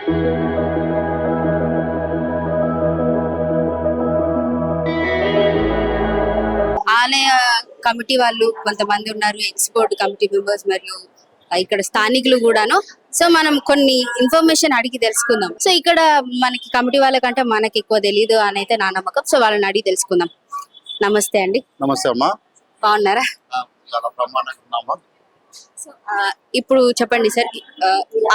ఆలయ కమిటీ వాళ్ళు కొంతమంది ఉన్నారు, ఎక్స్పోర్ట్ కమిటీ మెంబర్స్ మరియు ఇక్కడ స్థానికులు కూడాను. సో మనం కొన్ని ఇన్ఫర్మేషన్ అడిగి తెలుసుకుందాం. సో ఇక్కడ మనకి కమిటీ వాళ్ళకంటే మనకి ఎక్కువ తెలియదు అని అయితే నా నమ్మకం. సో వాళ్ళని అడిగి తెలుసుకుందాం. నమస్తే అండి. నమస్తే అమ్మా. బాగున్నారా? సో ఇప్పుడు చెప్పండి సార్,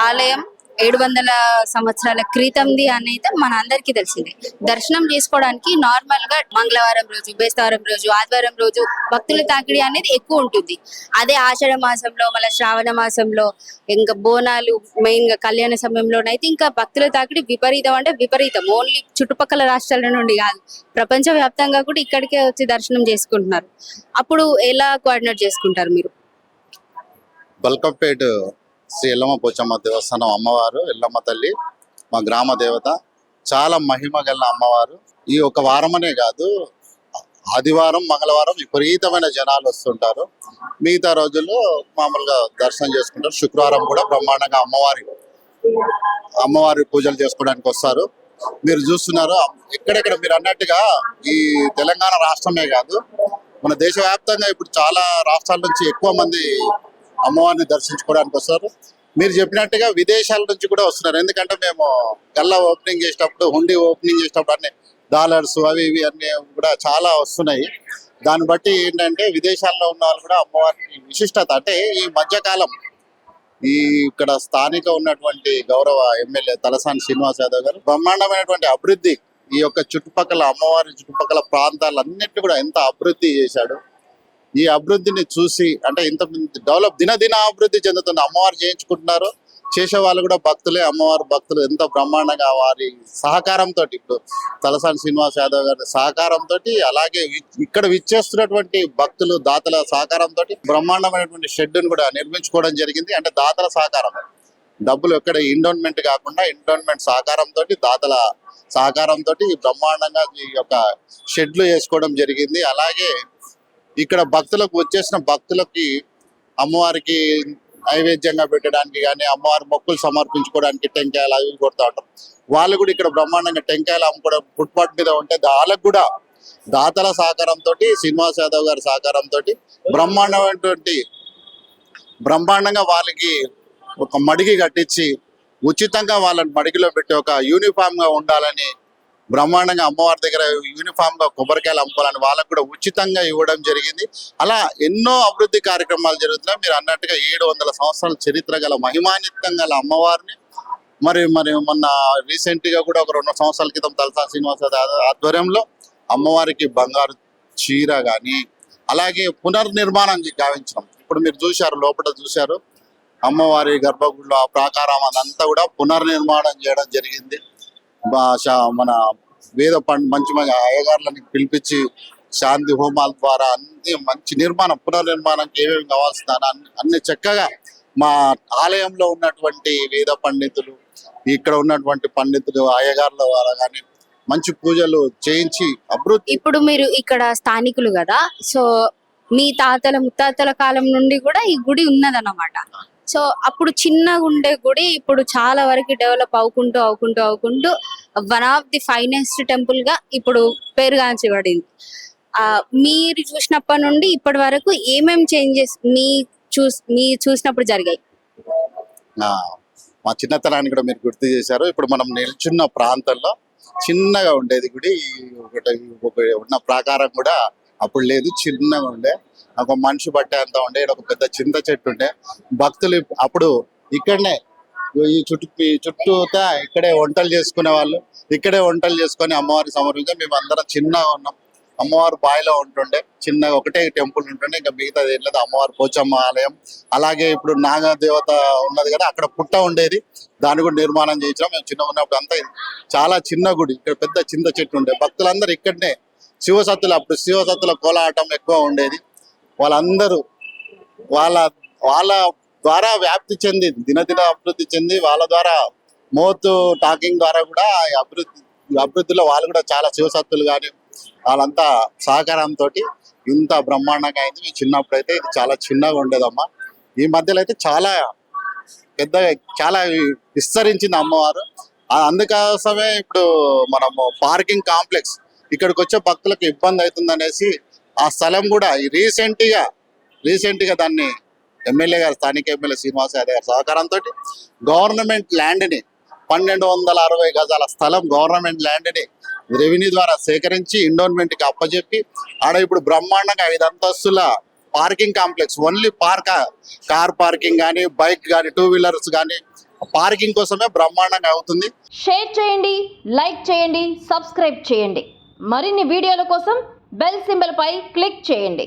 ఆలయం 700 సంవత్సరాల క్రితంది అని అయితే మన అందరికీ తెలిసిందే. దర్శనం చేసుకోవడానికి నార్మల్ గా మంగళవారం రోజు, బేస్తవారం రోజు, ఆదివారం రోజు భక్తుల తాకిడి అనేది ఎక్కువ ఉంటుంది. అదే ఆషాఢ మాసంలో, మళ్ళీ శ్రావణ మాసంలో, ఇంకా బోనాలు మెయిన్ గా కళ్యాణ సమయంలోనైతే ఇంకా భక్తుల తాకిడి విపరీతం అంటే విపరీతం. ఓన్లీ చుట్టుపక్కల రాష్ట్రాల నుండి కాదు, ప్రపంచ వ్యాప్తంగా కూడా ఇక్కడికే వచ్చి దర్శనం చేసుకుంటున్నారు. అప్పుడు ఎలా కోఆర్డినేట్ చేసుకుంటారు మీరు? బల్కంపేట శ్రీ ఎల్లమ్మ పోచమ్మ దేవస్థానం అమ్మవారు, ఎల్లమ్మ తల్లి మా గ్రామ దేవత, చాలా మహిమ గల అమ్మవారు. ఈ ఒక వారమనే కాదు, ఆదివారం మంగళవారం విపరీతమైన జనాలు వస్తుంటారు. మిగతా రోజుల్లో మామూలుగా దర్శనం చేసుకుంటారు. శుక్రవారం కూడా బ్రహ్మాండంగా అమ్మవారి పూజలు చేసుకోవడానికి వస్తారు. మీరు చూస్తున్నారు ఎక్కడెక్కడ మీరు అన్నట్టుగా ఈ తెలంగాణ రాష్ట్రమే కాదు, మన దేశవ్యాప్తంగా ఇప్పుడు చాలా రాష్ట్రాల నుంచి ఎక్కువ మంది అమ్మవారిని దర్శించుకోవడానికి వస్తారు. మీరు చెప్పినట్టుగా విదేశాల నుంచి కూడా వస్తున్నారు. ఎందుకంటే మేము గల్లా ఓపెనింగ్ చేసేటప్పుడు, హుండీ ఓపెనింగ్ చేసేటప్పుడు అన్ని డాలర్స్ అవి ఇవి అన్ని కూడా చాలా వస్తున్నాయి. దాన్ని బట్టి ఏంటంటే విదేశాల్లో ఉన్న వాళ్ళు కూడా అమ్మవారికి విశిష్టత అంటే ఈ మధ్యకాలం ఇక్కడ స్థానిక ఉన్నటువంటి గౌరవ ఎమ్మెల్యే తలసాని శ్రీనివాస్ యాదవ్ గారు బ్రహ్మాండమైనటువంటి అభివృద్ధి, ఈ యొక్క చుట్టుపక్కల అమ్మవారి చుట్టుపక్కల ప్రాంతాలన్నింటినీ కూడా ఎంత అభివృద్ధి చేశాడు. ఈ అభివృద్ధిని చూసి అంటే ఇంత డెవలప్ దినదిన అభివృద్ధి చెందుతుంది. అమ్మవారు చేయించుకుంటున్నారు, చేసే వాళ్ళు కూడా భక్తులే. అమ్మవారి భక్తులు ఎంత బ్రహ్మాండంగా వారి సహకారంతో, ఇప్పుడు తలసాని శ్రీనివాస్ యాదవ్ గారి సహకారంతో, అలాగే ఇక్కడ విచ్చేస్తున్నటువంటి భక్తులు దాతల సహకారంతో బ్రహ్మాండమైనటువంటి షెడ్డును కూడా నిర్మించుకోవడం జరిగింది. అంటే దాతల సహకారం, డబ్బులు ఎక్కడ ఇండోన్మెంట్ కాకుండా ఇండోన్మెంట్ సహకారంతో, దాతల సహకారంతో బ్రహ్మాండంగా ఈ యొక్క షెడ్లు వేసుకోవడం జరిగింది. అలాగే ఇక్కడ భక్తులకు వచ్చేసిన భక్తులకి అమ్మవారికి నైవేద్యంగా పెట్టడానికి కానీ, అమ్మవారి మొక్కులు సమర్పించుకోవడానికి టెంకాయలు అవి కొడుతూ ఉంటారు. వాళ్ళు కూడా ఇక్కడ బ్రహ్మాండంగా టెంకాయలు అమ్ముకోవడం ఫుట్పాత్ మీద ఉంటే వాళ్ళకు కూడా దాతల సహకారంతో, శ్రీనివాస్ యాదవ్ గారి సహకారంతో బ్రహ్మాండంగా వాళ్ళకి ఒక మడిగి కట్టించి ఉచితంగా వాళ్ళని మడిగిలో పెట్టి ఒక యూనిఫామ్ గా ఉండాలని, బ్రహ్మాండంగా అమ్మవారి దగ్గర యూనిఫామ్ గా కొబ్బరికాయలు అమ్ముకోవాలని వాళ్ళకు కూడా ఉచితంగా ఇవ్వడం జరిగింది. అలా ఎన్నో అభివృద్ధి కార్యక్రమాలు జరుగుతున్నాయి. మీరు అన్నట్టుగా 700 సంవత్సరాల చరిత్ర గల మహిమాన్వితం గల అమ్మవారిని మరి మొన్న రీసెంట్ గా కూడా ఒక 2 సంవత్సరాల క్రితం తలసాని శ్రీనివాస ఆధ్వర్యంలో అమ్మవారికి బంగారు చీర గాని, అలాగే పునర్నిర్మాణం గావించడం. ఇప్పుడు మీరు చూశారు, లోపల చూశారు అమ్మవారి గర్భగుడిలో ఆ ప్రాకారం అదంతా కూడా పునర్నిర్మాణం చేయడం జరిగింది. మన వేద మంచి అయ్యగారులని పిలిపించి శాంతి హోమాల ద్వారా అన్ని మంచి నిర్మాణం, పునర్నిర్మాణంకి ఏమేమి కావాల్సిన అన్ని చక్కగా మా ఆలయంలో ఉన్నటువంటి వేద పండితులు, ఇక్కడ ఉన్నటువంటి పండితులు, అయ్యగారుల ద్వారా కానీ మంచి పూజలు చేయించి అభివృద్ధి. ఇప్పుడు మీరు ఇక్కడ స్థానికులు కదా, సో మీ తాతల ముత్తాతల కాలం నుండి కూడా ఈ గుడి ఉన్నదన్నమాట. సో అప్పుడు చిన్నగా ఉండే గుడి ఇప్పుడు చాలా వరకు డెవలప్ అవుకుంటూ one of the finest temple గా ఇప్పుడు పేరుగాంచబడింది. మీరు చూసినప్పటి నుండి ఇప్పటి వరకు ఏమేమి చేంజెస్ మీ చూసినప్పుడు జరిగాయి? మా చిన్నతనాన్ని కూడా మీరు గుర్తు చేశారు. ఇప్పుడు మనం నిల్చున్న ప్రాంతంలో చిన్నగా ఉండేది గుడి, ఉన్న ప్రాకారం కూడా అప్పుడు లేదు, చిన్నగా ఉండే, ఒక మనిషి బట్టే అంతా ఉండే, ఒక పెద్ద చింత చెట్టు ఉండే. భక్తులు అప్పుడు ఇక్కడనే ఈ చుట్టూతా ఇక్కడే వంటలు చేసుకునే వాళ్ళు, ఇక్కడే వంటలు చేసుకొని అమ్మవారి సమర్పించాం. మేము అందరం చిన్నగా ఉన్నాం. అమ్మవారు బాయిలో ఉంటుండే, చిన్నగా ఒకటే టెంపుల్ ఉంటుండే, ఇంకా మిగతాది ఏం లేదు. అమ్మవారి పోచమ్మ ఆలయం, అలాగే ఇప్పుడు నాగదేవత ఉన్నది కదా, అక్కడ పుట్ట ఉండేది, దాన్ని కూడా నిర్మాణం చేయించాం. మేము చిన్నగా ఉన్నప్పుడు అంతా చాలా చిన్న గుడి, ఇక్కడ పెద్ద చింత చెట్టు ఉండే. భక్తులందరూ ఇక్కడనే శివసత్తులు, అప్పుడు శివసత్తుల కోలాటం ఎక్కువ ఉండేది. వాళ్ళందరూ వాళ్ళ ద్వారా వ్యాప్తి చెంది దినదిన అభివృద్ధి చెంది, వాళ్ళ ద్వారా మోతు టాకింగ్ ద్వారా కూడా అభివృద్ధిలో వాళ్ళు కూడా చాలా శివసత్తులు కానీ వాళ్ళంతా సహకారంతో ఇంత బ్రహ్మాండంగా అయింది. చిన్నప్పుడు అయితే ఇది చాలా చిన్నగా ఉండేదమ్మా. ఈ మధ్యలో అయితే చాలా పెద్దగా చాలా విస్తరించింది అమ్మవారు. అందుకోసమే ఇప్పుడు మనము పార్కింగ్ కాంప్లెక్స్ ఇక్కడికి వచ్చే భక్తులకు ఇబ్బంది అవుతుంది అనేసి ఆ స్థలం కూడా రీసెంట్ గా దాన్ని ఎమ్మెల్యే గారు, స్థానిక ఎమ్మెల్యే శ్రీనివాస్ యాదవ్ గారి సహకారంతో గవర్నమెంట్ ల్యాండ్ని 1260 గజాల స్థలం గవర్నమెంట్ ల్యాండ్ని రెవెన్యూ ద్వారా సేకరించి ఇండోన్మెంట్కి అప్పచెప్పి ఆడ ఇప్పుడు బ్రహ్మాండంగా 5 అంతస్తుల parking complex, only car parking కానీ, బైక్ కానీ, 2 వీలర్స్ కానీ పార్కింగ్ కోసమే బ్రహ్మాండంగా అవుతుంది. షేర్ చేయండి, లైక్ చేయండి, సబ్స్క్రైబ్ చేయండి. మరిన్ని వీడియోల కోసం బెల్ సింబల్ పై క్లిక్ చేయండి.